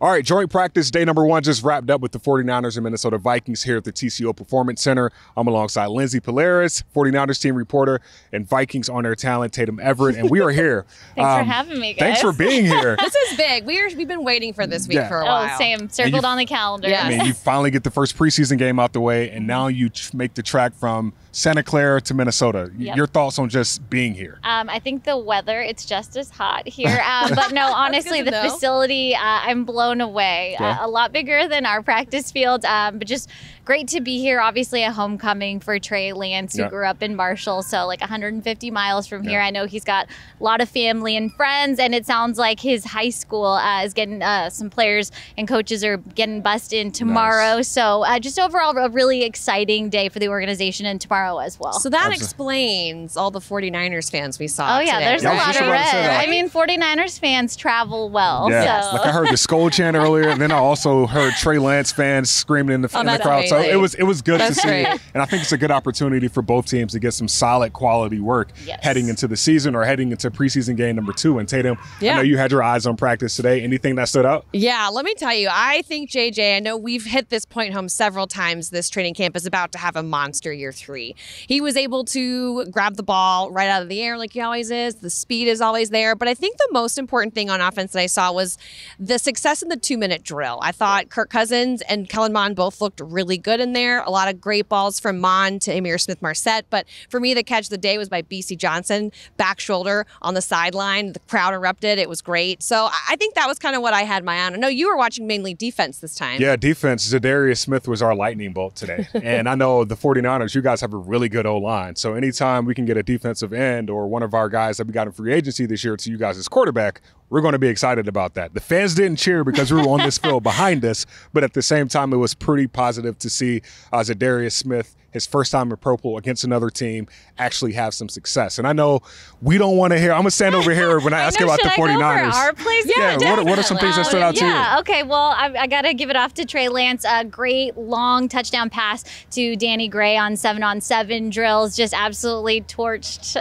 All right, joint practice day number 1 just wrapped up with the 49ers and Minnesota Vikings here at the TCO Performance Center. I'm alongside Lindsey, Pallares, 49ers team reporter, and Vikings on-air talent, Tatum Everett, and we are here. Thanks for having me, guys. Thanks for being here. This is big. We've been waiting for this week for a while. Oh, same. Circled on the calendar. Yes. I mean, you finally get the first preseason game out the way, and now you make the track from Santa Clara to Minnesota. Yep. Your thoughts on just being here? I think the weather, it's just as hot here. But no, honestly, the facility, I'm blown away. Yeah. A lot bigger than our practice field, but just great to be here. Obviously, a homecoming for Trey Lance, who grew up in Marshall, so like 150 miles from here. I know he's got a lot of family and friends, and it sounds like his high school is getting some players and coaches are getting bussed in tomorrow. Nice. So just overall, a really exciting day for the organization, and tomorrow as well. So that explains all the 49ers fans we saw today. There's a lot of red. I mean, 49ers fans travel well. Yeah, so. like I heard the Skull chant earlier, and then I also heard Trey Lance fans screaming in the crowd. Amazing. So it was good to see, and I think it's a good opportunity for both teams to get some solid quality work heading into the season or heading into preseason game number 2. And Tatum, I know you had your eyes on practice today. Anything that stood out? Yeah, let me tell you, I think JJ, I know we've hit this point home several times. This training camp is about to have a monster year 3. He was able to grab the ball right out of the air like he always is. The speed is always there. But I think the most important thing on offense that I saw was the success in the 2-minute drill. I thought Kirk Cousins and Kellen Mond both looked really good in there. A lot of great balls from Mond to Amir Smith-Marset. But for me, the catch of the day was by B.C. Johnson, back shoulder on the sideline. The crowd erupted. It was great. So I think that was kind of what I had my eye on. I know you were watching mainly defense this time. Yeah, defense. Zadarius Smith was our lightning bolt today. And I know the 49ers, you guys have a really good O-line. So anytime we can get a defensive end or one of our guys that we got in free agency this year to you guys as quarterback, we're going to be excited about that. The fans didn't cheer because we were on this field behind us, but at the same time, it was pretty positive to see Zadarius Smith, his first time in purple against another team, actually have some success. And I know we don't want to hear, I'm going to stand over here when I ask about the 49ers. I go our place? Yeah, what are some things that stood out to you? Yeah, okay, well, I got to give it off to Trey Lance. A great long touchdown pass to Danny Gray on 7-on-7 drills. Just absolutely torched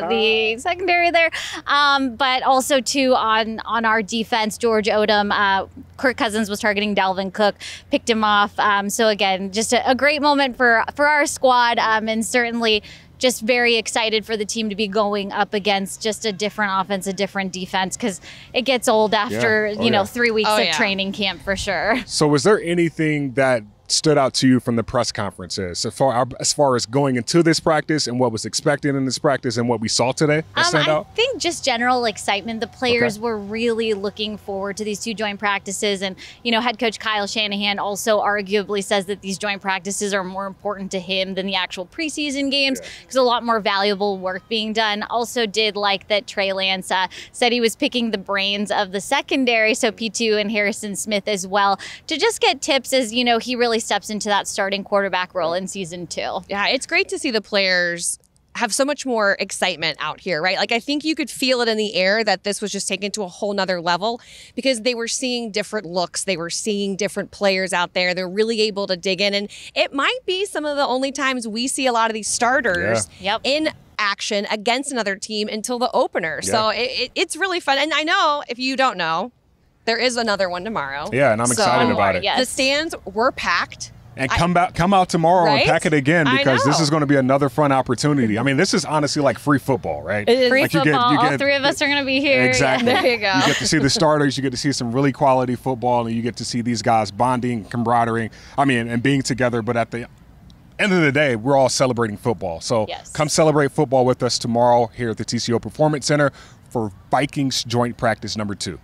the secondary there. But also, too, on our defense, George Odom, Kirk Cousins was targeting Dalvin Cook, picked him off. So, again, just a great moment for our squad, and certainly just very excited for the team to be going up against just a different offense, a different defense, because it gets old after, you know, 3 weeks of training camp for sure. So was there anything that stood out to you from the press conferences as far as going into this practice and what was expected in this practice and what we saw today that stand out? I think just general excitement. The players were really looking forward to these 2 joint practices, and you know, head coach Kyle Shanahan also arguably says that these joint practices are more important to him than the actual preseason games because a lot more valuable work being done. Also did like that Trey Lance said he was picking the brains of the secondary, so P2 and Harrison Smith as well, to just get tips as, you know, he really steps into that starting quarterback role in season 2. Yeah, it's great to see the players have so much more excitement out here, right? Like, I think you could feel it in the air that this was just taken to a whole nother level because they were seeing different looks. They were seeing different players out there. They're really able to dig in. And it might be some of the only times we see a lot of these starters in action against another team until the opener. So it's really fun. And I know, if you don't know, there is another one tomorrow. Yeah, and I'm excited about it. Yes. The stands were packed. And come out tomorrow and pack it again because this is going to be another fun opportunity. I mean, this is honestly like free football, right? It is free football. All 3 of us are going to be here. Exactly. Yeah. There you go. You get to see the starters. You get to see some really quality football, and you get to see these guys bonding, camaraderie. I mean, and being together. But at the end of the day, we're all celebrating football. So come celebrate football with us tomorrow here at the TCO Performance Center for Vikings joint practice number 2.